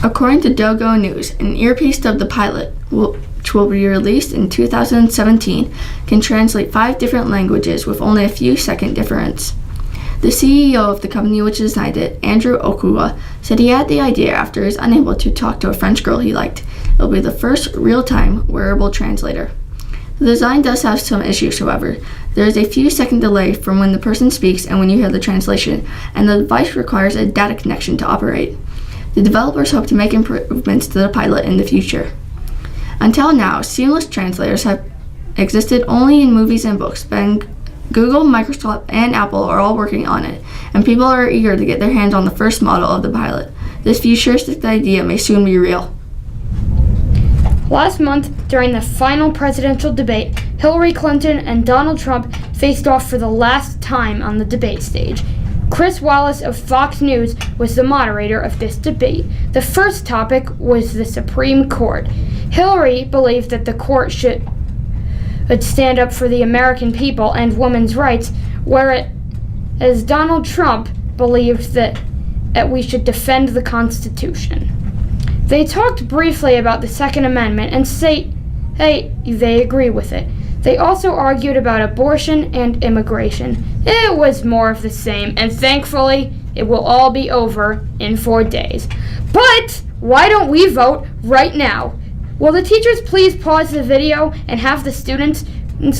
According to Dogo News, an earpiece of the pilot, which will be released in 2017, can translate 5 different languages with only a few second difference. The CEO of the company which designed it, Andrew Okua, said he had the idea after he was unable to talk to a French girl he liked. It will be the first real-time wearable translator. The design does have some issues, however. There is a few second delay from when the person speaks and when you hear the translation, and the device requires a data connection to operate. The developers hope to make improvements to the pilot in the future. Until now, seamless translators have existed only in movies and books, but Google, Microsoft, and Apple are all working on it, and people are eager to get their hands on the first model of the pilot. This futuristic idea may soon be real. Last month, during the final presidential debate, Hillary Clinton and Donald Trump faced off for the last time on the debate stage. Chris Wallace of Fox News was the moderator of this debate. The first topic was the Supreme Court. Hillary believed that the court should stand up for the American people and women's rights, whereas Donald Trump believed that we should defend the Constitution. They talked briefly about the Second Amendment and they agree with it. They also argued about abortion and immigration. It was more of the same, and thankfully, it will all be over in 4 days. But why don't we vote right now? Will the teachers please pause the video and have the students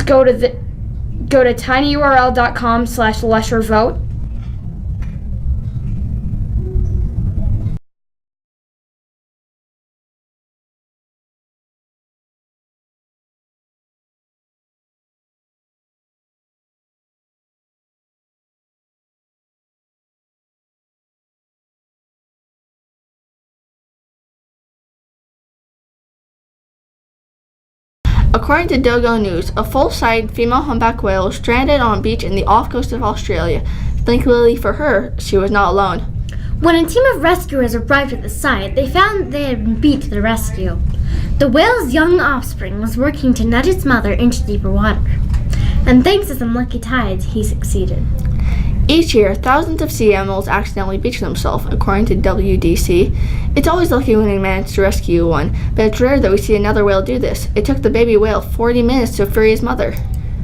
go to tinyurl.com/Lesher vote? According to Dogo News, a full-sized female humpback whale was stranded on a beach in the off coast of Australia. Thankfully for her, she was not alone. When a team of rescuers arrived at the site, they found they had been beat to the rescue. The whale's young offspring was working to nudge its mother into deeper water, and thanks to some lucky tides, he succeeded. Each year, thousands of sea animals accidentally beach themselves, according to WDC. It's always lucky when we manage to rescue one, but it's rare that we see another whale do this. It took the baby whale 40 minutes to free his mother.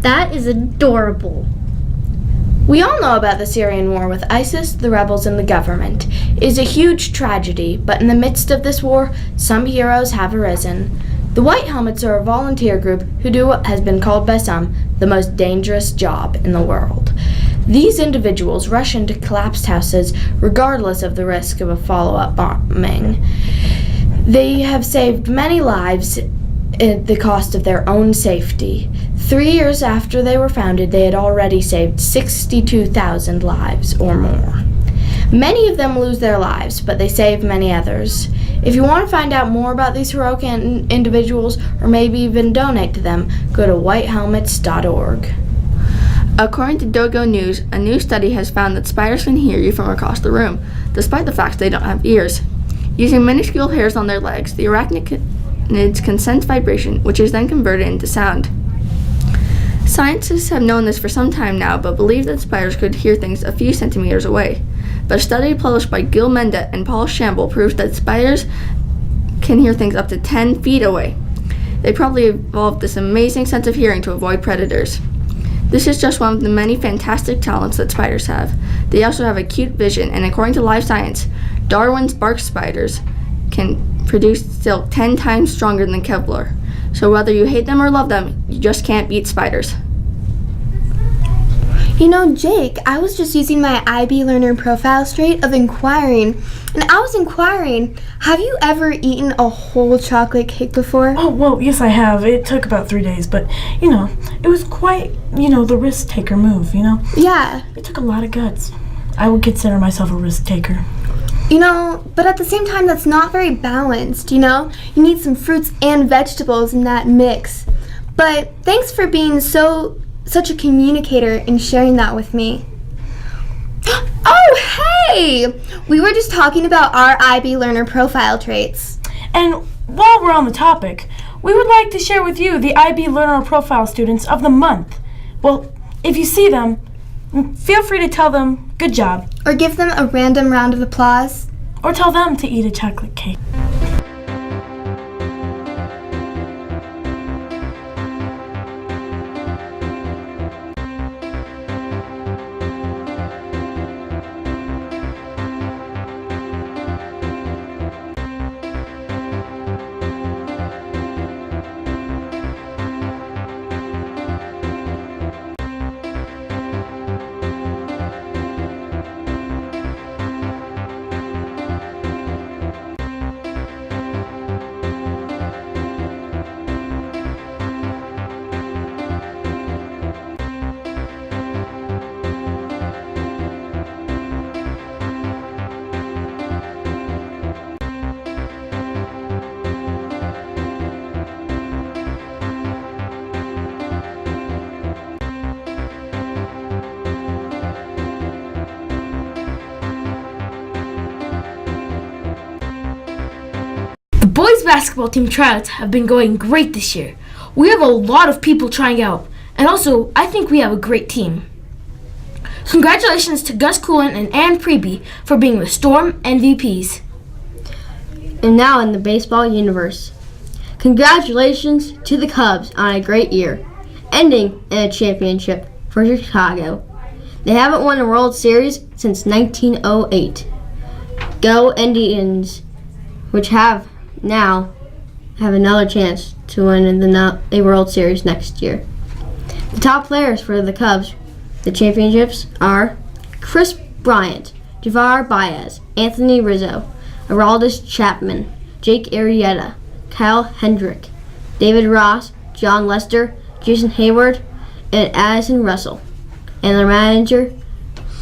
That is adorable. We all know about the Syrian war with ISIS, the rebels, and the government. It is a huge tragedy, but in the midst of this war, some heroes have arisen. The White Helmets are a volunteer group who do what has been called by some the most dangerous job in the world. These individuals rush into collapsed houses regardless of the risk of a follow-up bombing. They have saved many lives at the cost of their own safety. 3 years after they were founded, they had already saved 62,000 lives or more. Many of them lose their lives, but they save many others. If you want to find out more about these heroic individuals, or maybe even donate to them, go to whitehelmets.org. According to Dogo News, a new study has found that spiders can hear you from across the room, despite the fact they don't have ears. Using minuscule hairs on their legs, the arachnids can sense vibration, which is then converted into sound. Scientists have known this for some time now, but believe that spiders could hear things a few centimeters away. But a study published by Gil Mendet and Paul Shamble proves that spiders can hear things up to 10 feet away. They probably evolved this amazing sense of hearing to avoid predators. This is just one of the many fantastic talents that spiders have. They also have acute vision, and according to Live Science, Darwin's bark spiders can produce silk 10 times stronger than Kevlar. So whether you hate them or love them, you just can't beat spiders. You know, Jake, I was just using my IB Learner profile trait of inquiring, and I was inquiring, have you ever eaten a whole chocolate cake before? Oh, well, yes, I have. It took about 3 days, but, it was quite, the risk-taker move, Yeah. It took a lot of guts. I would consider myself a risk-taker. But at the same time, that's not very balanced, You need some fruits and vegetables in that mix. But thanks for being such a communicator and sharing that with me. Oh, hey! We were just talking about our IB Learner profile traits. And while we're on the topic, we would like to share with you the IB Learner Profile Students of the Month. Well, if you see them, feel free to tell them, good job. Or give them a random round of applause. or tell them to eat a chocolate cake. The boys basketball team tryouts have been going great this year. We have a lot of people trying out, and also I think we have a great team. Congratulations to Gus Coolin and Ann Preby for being the Storm MVPs. And now in the baseball universe, congratulations to the Cubs on a great year, ending in a championship for Chicago. They haven't won a World Series since 1908. Go Indians, which have another chance to win a World Series next year. The top players for the Cubs, the championships, are Chris Bryant, Javier Baez, Anthony Rizzo, Aroldis Chapman, Jake Arrieta, Kyle Hendrick, David Ross, John Lester, Jason Hayward, and Addison Russell, and their manager,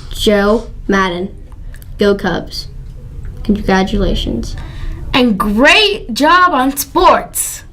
Joe Madden. Go Cubs. Congratulations. And great job on sports!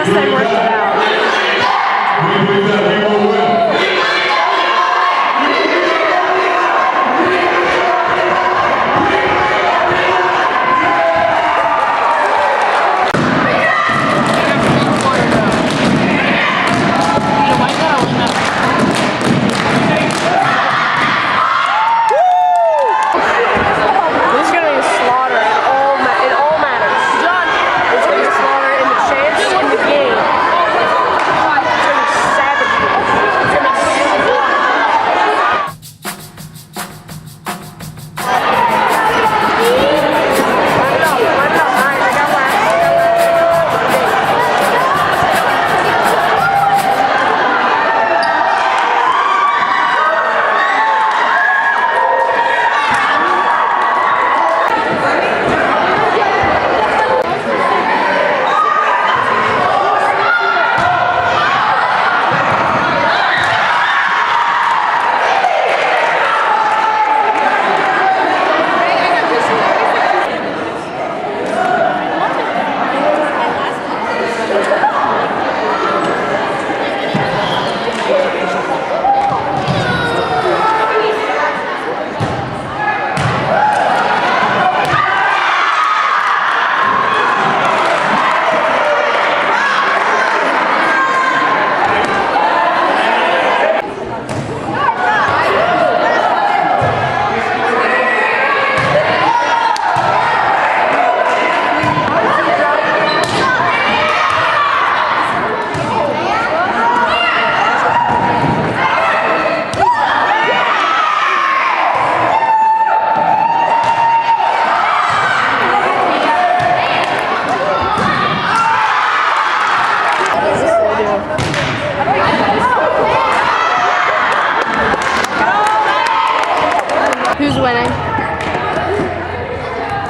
Savage.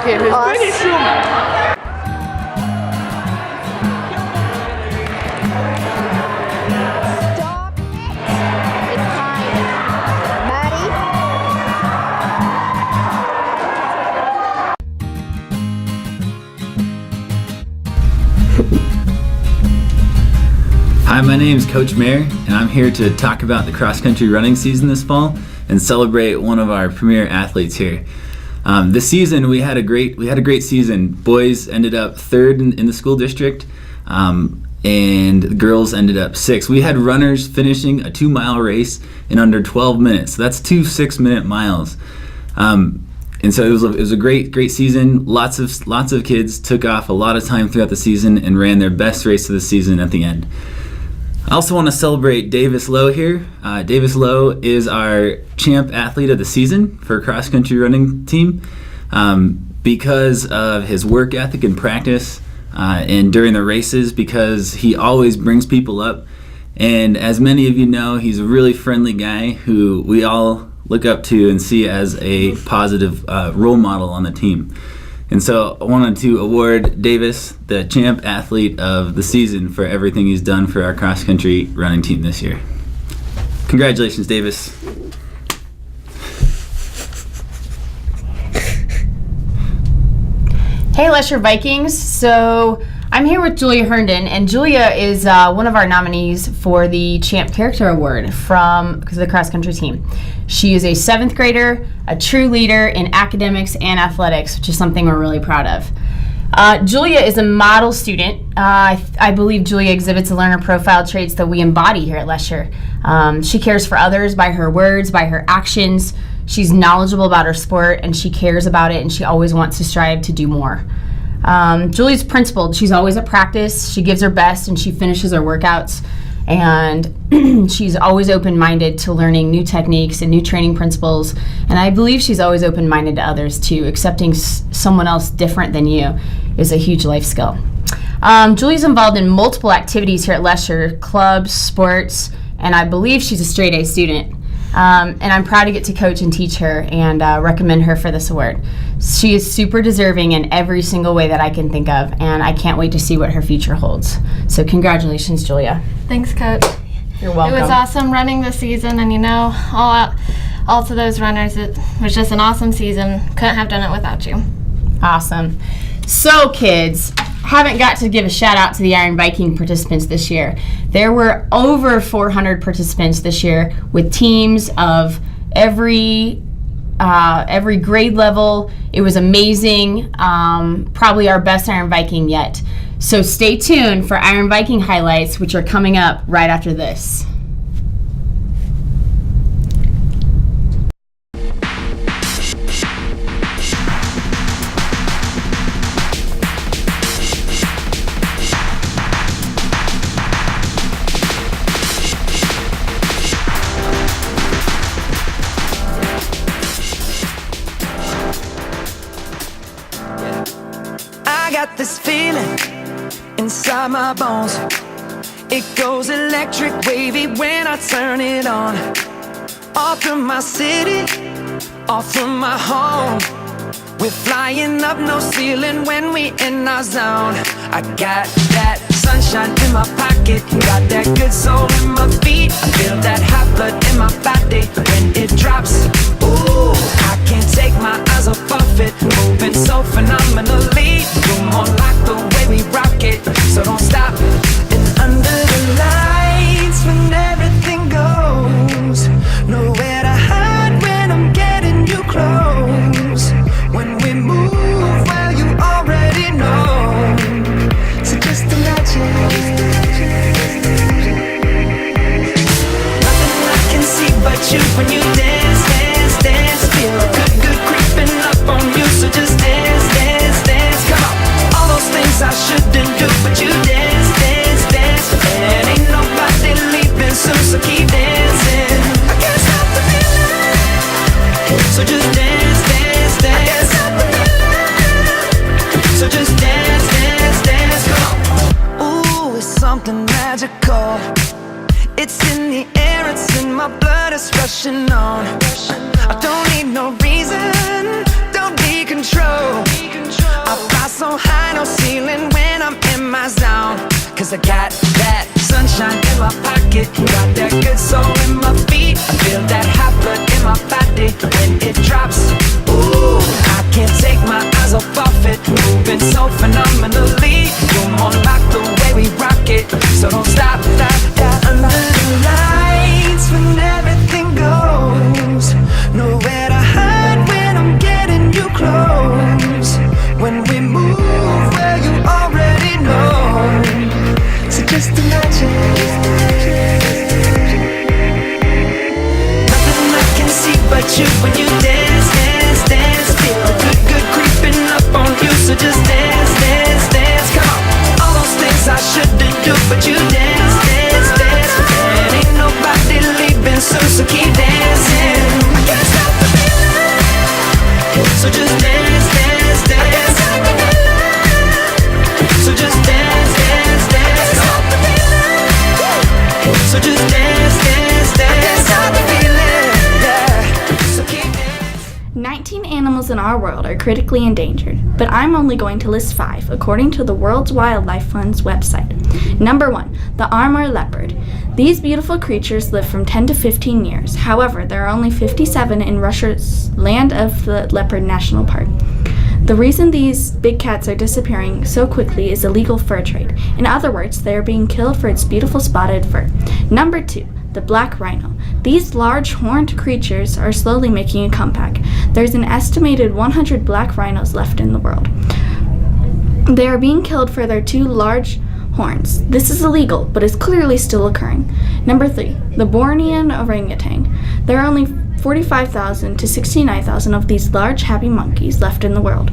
him his British humor. Hi, my name is Coach Mayer, and I'm here to talk about the cross-country running season this fall and celebrate one of our premier athletes here. This season we had a great season. Boys ended up third in the school district, and girls ended up sixth. We had runners finishing a 2-mile race in under 12 minutes. So that's 2 6-minute miles. And so it was a great season. Lots of kids took off a lot of time throughout the season and ran their best race of the season at the end. I also want to celebrate Davis Lowe here. Davis Lowe is our champ athlete of the season for cross-country running team because of his work ethic and practice and during the races, because he always brings people up. And as many of you know, he's a really friendly guy who we all look up to and see as a positive role model on the team. And so I wanted to award Davis the champ athlete of the season for everything he's done for our cross-country running team this year. Congratulations, Davis. Hey, Lesher Vikings. So I'm here with Julia Herndon, and Julia is one of our nominees for the Champ Character Award from the cross-country team. She is a 7th grader, a true leader in academics and athletics, which is something we're really proud of. Julia is a model student. I believe Julia exhibits the learner profile traits that we embody here at Lesher. She cares for others by her words, by her actions. She's knowledgeable about her sport, and she cares about it, and she always wants to strive to do more. Julia's principled. She's always at practice. She gives her best, and she finishes her workouts. And she's always open-minded to learning new techniques and new training principles. And I believe she's always open-minded to others too. Accepting someone else different than you is a huge life skill. Julie's involved in multiple activities here at Lesher, clubs, sports, and I believe she's a straight A student. And I'm proud to get to coach and teach her and recommend her for this award. She is super deserving in every single way that I can think of, and I can't wait to see what her future holds. So congratulations, Julia. Thanks, Coach. You're welcome. It was awesome running the season, and all to those runners, it was just an awesome season. Couldn't have done it without you. Awesome. So, kids, haven't got to give a shout out to the Iron Viking participants this year. There were over 400 participants this year with teams of every grade level. It was amazing. Probably our best Iron Viking yet. So stay tuned for Iron Viking highlights, which are coming up right after this. I got this feeling inside my bones. It goes electric wavy when I turn it on. Off from my city, off from my home. We're flying up, no ceiling when we in our zone. I got that sunshine in my pocket, got that good soul in my feet. I feel that hot blood in my body when it drops. Ooh, I can't take my eyes off of it, moving so phenomenally. You're more like the way we rock it, so don't stop. And under the lights, when everything goes, nowhere to hide when I'm getting you close. When we move, well, you already know. So just imagine. Nothing I can see but you when you dance, dance, dance. Feel good creeping up on you. So just dance, dance, dance. Come on. All those things I shouldn't do, but you dance, dance, dance. And ain't nobody leaving soon, so keep dancing. I can't stop the feeling. So just dance, dance, dance. I can't stop the feeling. So just dance, dance, dance. Come on. Ooh, it's something magical. It's in the air, it's in my blood, it's rushing on. I don't need no reason, don't need control. so high, no ceiling when I'm in my zone. Cause I got that sunshine in my pocket, got that good soul in my feet. I feel that hot blood in my body when it drops. Ooh, I can't take my eyes off it, moving so phenomenally. You're more like the way we rock it, so don't stop, stop, stop. Under the lights when everything goes, nowhere to hide when I'm getting you close. When we move where you already know, so just imagine. Nothing I can see but you when you dance, dance, dance. Feel the good, good creeping up on you, so just dance, dance, dance. Come on, all those things I shouldn't do, but you dance, dance, dance. And ain't nobody leaving soon, so keep dancing. I can't stop the feeling, so just dance, dance, dance. So just dance, dance, dance. So just dance, dance, dance. Stop the feeling, yeah. So keep dancing. 19 animals in our world are critically endangered, but I'm only going to list 5 according to the World's Wildlife Fund's website. Number 1, the Amur leopard. These beautiful creatures live from 10 to 15 years. However, there are only 57 in Russia's Land of the Leopard National Park. The reason these big cats are disappearing so quickly is illegal fur trade. In other words, they are being killed for its beautiful spotted fur. Number 2, the black rhino. These large horned creatures are slowly making a comeback. There's an estimated 100 black rhinos left in the world. They are being killed for their 2 large horns. This is illegal, but is clearly still occurring. Number 3, the Bornean orangutan. There are only 45,000 to 69,000 of these large happy monkeys left in the world.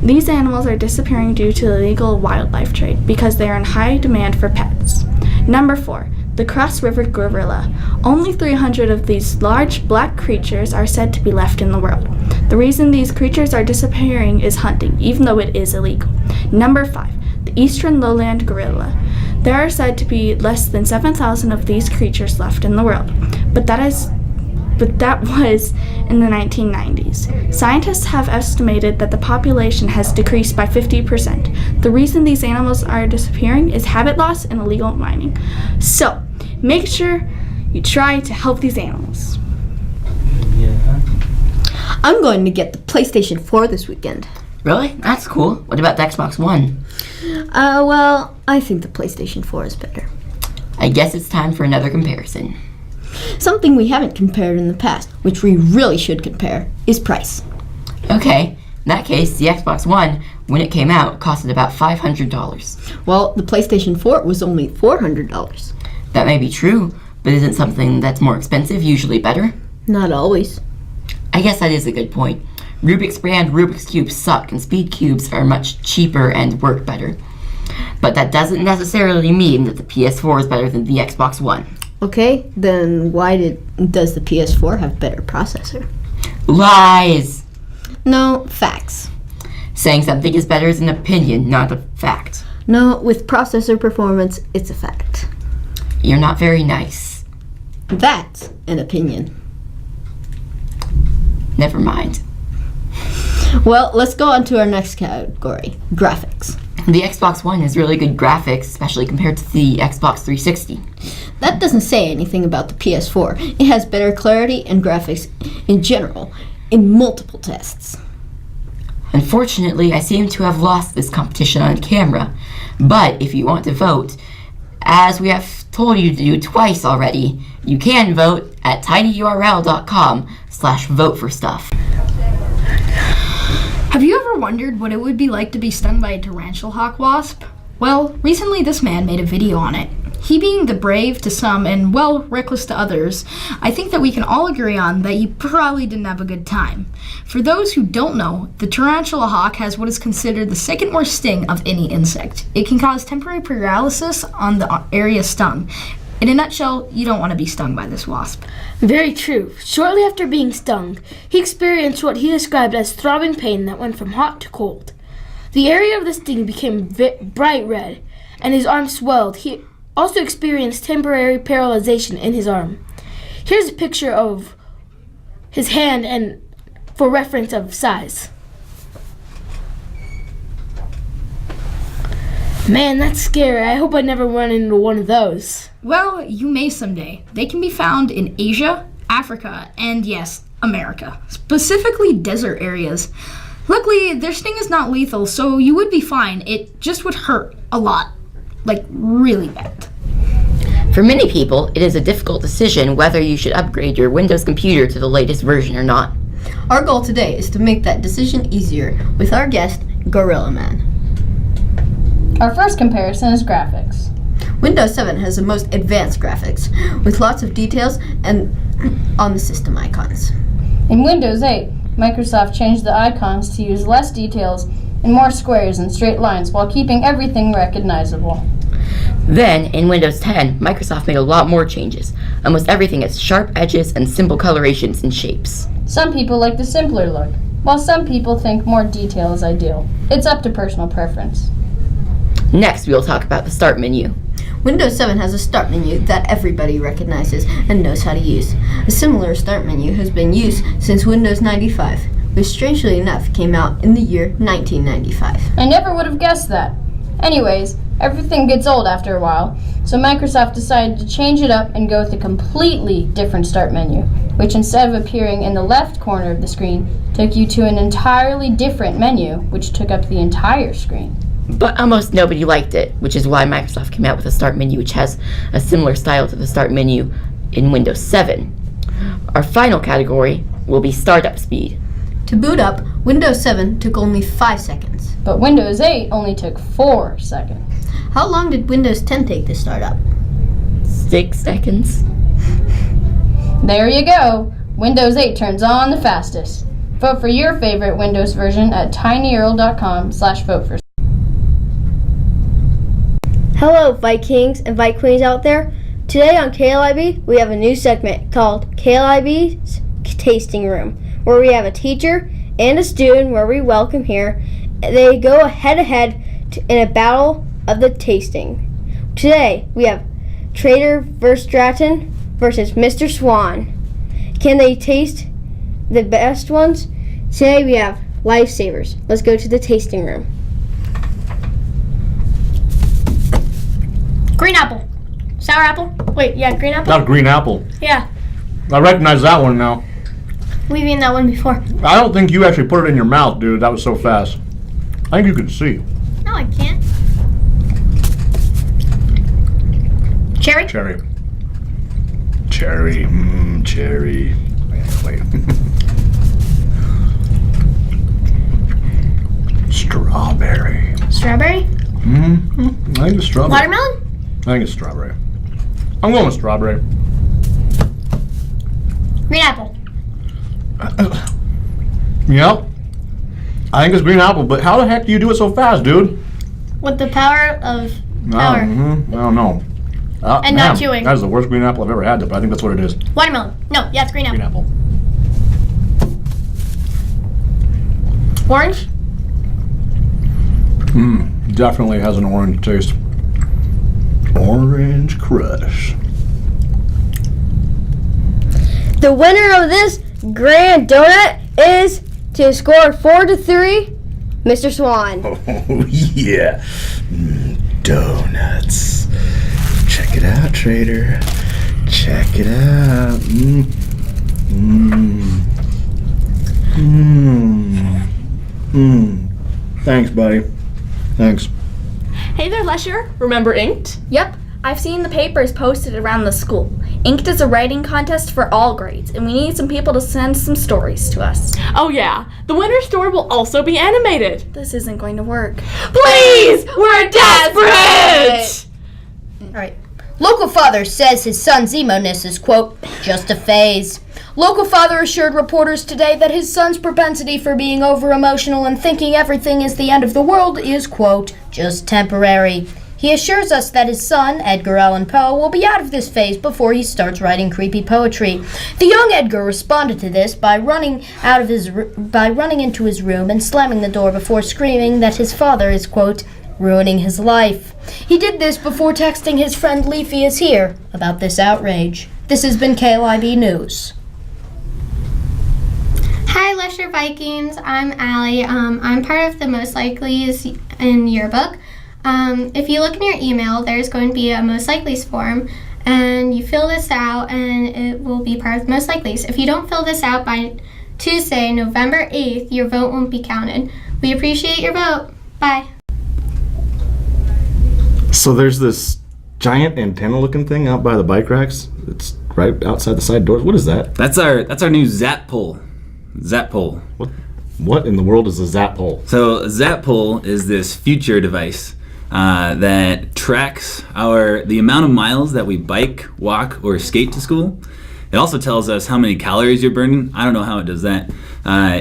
These animals are disappearing due to illegal wildlife trade because they are in high demand for pets. Number 4, the Cross River gorilla. Only 300 of these large black creatures are said to be left in the world. The reason these creatures are disappearing is hunting, even though it is illegal. Number 5, the Eastern lowland gorilla. There are said to be less than 7,000 of these creatures left in the world, but that was in the 1990s. Scientists have estimated that the population has decreased by 50%. The reason these animals are disappearing is habit loss and illegal mining. So, make sure you try to help these animals. I'm going to get the PlayStation 4 this weekend. Really? That's cool. What about the Xbox One? Well, I think the PlayStation 4 is better. I guess it's time for another comparison. Something we haven't compared in the past, which we really should compare, is price. Okay, in that case, the Xbox One, when it came out, costed about $500. Well, the PlayStation 4 was only $400. That may be true, but isn't something that's more expensive usually better? Not always. I guess that is a good point. Rubik's brand Rubik's Cubes suck, and Speed Cubes are much cheaper and work better. But that doesn't necessarily mean that the PS4 is better than the Xbox One. Okay, then why does the PS4 have better processor? Lies! No, facts. Saying something is better is an opinion, not a fact. No, with processor performance, it's a fact. You're not very nice. That's an opinion. Never mind. Well, let's go on to our next category, graphics. The Xbox One has really good graphics, especially compared to the Xbox 360. That doesn't say anything about the PS4. It has better clarity and graphics in general, in multiple tests. Unfortunately, I seem to have lost this competition on camera. But if you want to vote, as we have told you to do twice already, you can vote at tinyurl.com/voteforstuff. Have you ever wondered what it would be like to be stung by a tarantula hawk wasp? Well, recently this man made a video on it. He being the brave to some and, well, reckless to others, I think that we can all agree on that he probably didn't have a good time. For those who don't know, the tarantula hawk has what is considered the second worst sting of any insect. It can cause temporary paralysis on the area stung. In a nutshell, you don't want to be stung by this wasp. Very true. Shortly after being stung, he experienced what he described as throbbing pain that went from hot to cold. The area of the sting became bright red, and his arm swelled. He also experienced temporary paralyzation in his arm. Here's a picture of his hand and for reference of size. Man, that's scary. I hope I never run into one of those. Well, you may someday. They can be found in Asia, Africa, and yes, America. Specifically desert areas. Luckily, their sting is not lethal, so you would be fine. It just would hurt a lot. Like, really bad. For many people, it is a difficult decision whether you should upgrade your Windows computer to the latest version or not. Our goal today is to make that decision easier with our guest, Gorilla Man. Our first comparison is graphics. Windows 7 has the most advanced graphics, with lots of details and on the system icons. In Windows 8, Microsoft changed the icons to use less details and more squares and straight lines while keeping everything recognizable. Then, in Windows 10, Microsoft made a lot more changes. Almost everything has sharp edges and simple colorations and shapes. Some people like the simpler look, while some people think more detail is ideal. It's up to personal preference. Next, we will talk about the Start menu. Windows 7 has a Start menu that everybody recognizes and knows how to use. A similar Start menu has been used since Windows 95, which strangely enough came out in the year 1995. I never would have guessed that. Anyways, everything gets old after a while, so Microsoft decided to change it up and go with a completely different Start menu, which instead of appearing in the left corner of the screen, took you to an entirely different menu, which took up the entire screen. But almost nobody liked it, which is why Microsoft came out with a Start menu which has a similar style to the Start menu in Windows 7. Our final category will be startup speed. To boot up, Windows 7 took only 5 seconds. But Windows 8 only took 4 seconds. How long did Windows 10 take to start up? 6 seconds. There you go. Windows 8 turns on the fastest. Vote for your favorite Windows version at tinyurl.com/vote for. Hello, Vikings and Vikings out there. Today on KLIB, we have a new segment called KLIB's Tasting Room, where we have a teacher and a student where we welcome here. They go head-to-head in a battle of the tasting. Today, we have Trader Verstraten versus Mr. Swan. Can they taste the best ones? Today, we have Lifesavers. Let's go to the tasting room. Green apple. Sour apple. Wait, yeah, green apple? Not a green apple. Yeah. I recognize that one now. We've eaten that one before. I don't think you actually put it in your mouth, dude. That was so fast. I think you can see. No, I can't. Cherry? Cherry. Cherry. Cherry. Wait. Strawberry. Strawberry? I think it's strawberry. Watermelon? I think it's strawberry. I'm going with strawberry. Green apple. Yep. I think it's green apple, but how the heck do you do it so fast, dude? With the power of power. I don't know. And not chewing. That is the worst green apple I've ever had, but I think that's what it is. Watermelon. No, yeah, it's green apple. Green apple. Orange? Definitely has an orange taste. Orange Crush. The winner of this grand donut is, to score 4-3, Mr. Swan. Oh, yeah. Donuts. Check it out, Trader. Check it out. Thanks, buddy. Thanks. Hey there, Lesher. Remember Inked? Yep. I've seen the papers posted around the school. Inked is a writing contest for all grades, and we need some people to send some stories to us. Oh yeah, the winner's story will also be animated. This isn't going to work. Please! We're desperate! Alright. Local father says his son's emo-ness is, quote, just a phase. Local father assured reporters today that his son's propensity for being over-emotional and thinking everything is the end of the world is, quote, just temporary. He assures us that his son, Edgar Allan Poe, will be out of this phase before he starts writing creepy poetry. The young Edgar responded to this by running into his room and slamming the door before screaming that his father is, quote, ruining his life. He did this before texting his friend Leafy is here about this outrage. This has been KLIB News. Hi, Lesher Vikings. I'm Allie. I'm part of the Most Likely's in yearbook. If you look in your email, there's going to be a most likely's form, and you fill this out, and it will be part of the most likely's. If you don't fill this out by Tuesday, November 8th, your vote won't be counted. We appreciate your vote. Bye. So there's this giant antenna-looking thing out by the bike racks. It's right outside the side doors. What is that? That's our new Zap pole. Zap pole. What in the world is a Zap pole? So a Zap pole is this future device that tracks the amount of miles that we bike, walk, or skate to school. It also tells us how many calories you're burning. I don't know how it does that.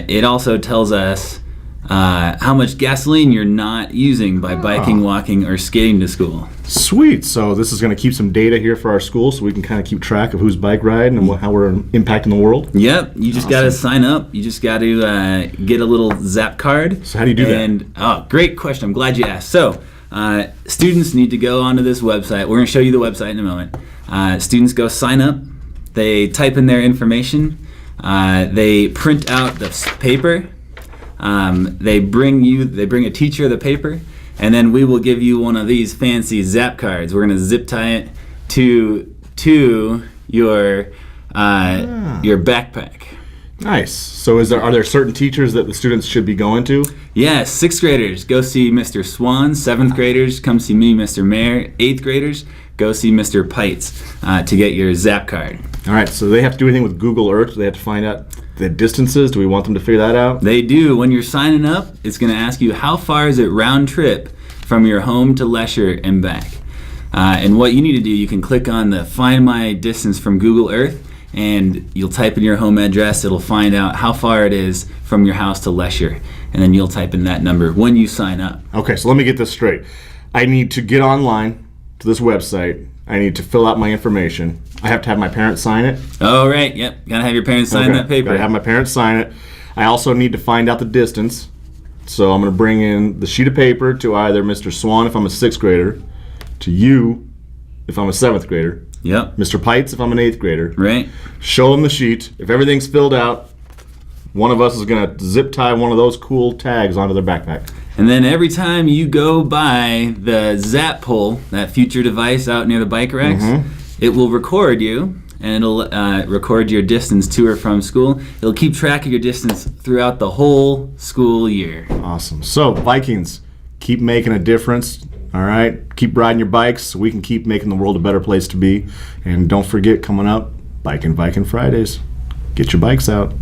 It also tells us how much gasoline you're not using by biking, walking, or skating to school. Sweet. So this is going to keep some data here for our school so we can kind of keep track of who's bike riding and how we're impacting the world. Yep. You just got to sign up. You just got to get a little Zap card. So how do you do that? Oh, great question. I'm glad you asked. So students need to go onto this website. We're going to show you the website in a moment. Students go sign up. They type in their information. They print out the paper. They bring a teacher the paper, and then we will give you one of these fancy Zap cards. We're going to zip tie it to your backpack. Nice. So are there certain teachers that the students should be going to? Yeah, 6th graders, go see Mr. Swan. 7th graders, come see me, Mr. Mayer. 8th graders, go see Mr. Pites to get your Zap card. All right, so they have to do anything with Google Earth? They have to find out the distances? Do we want them to figure that out? They do. When you're signing up, it's going to ask you how far is it round trip from your home to Lesher and back. And what you need to do, you can click on the Find My Distance from Google Earth, and you'll type in your home address. It'll find out how far it is from your house to Lesher, and then you'll type in that number when you sign up. Okay, so let me get this straight. I need to get online to this website. I need to fill out my information. I have to have my parents sign it. Oh, right. Yep. Gotta have your parents sign that paper. Gotta have my parents sign it. I also need to find out the distance. So I'm gonna bring in the sheet of paper to either Mr. Swan if I'm a 6th grader, to you if I'm a 7th grader. Yep. Mr. Pites if I'm an 8th grader. Right. Show them the sheet. If everything's filled out, one of us is gonna zip tie one of those cool tags onto their backpack. And then every time you go by the Zap pole, that future device out near the bike racks, it will record you, and it'll record your distance to or from school. It'll keep track of your distance throughout the whole school year. Awesome. So, Vikings, keep making a difference, all right? Keep riding your bikes so we can keep making the world a better place to be. And don't forget, coming up, Bikin' Viking Fridays. Get your bikes out.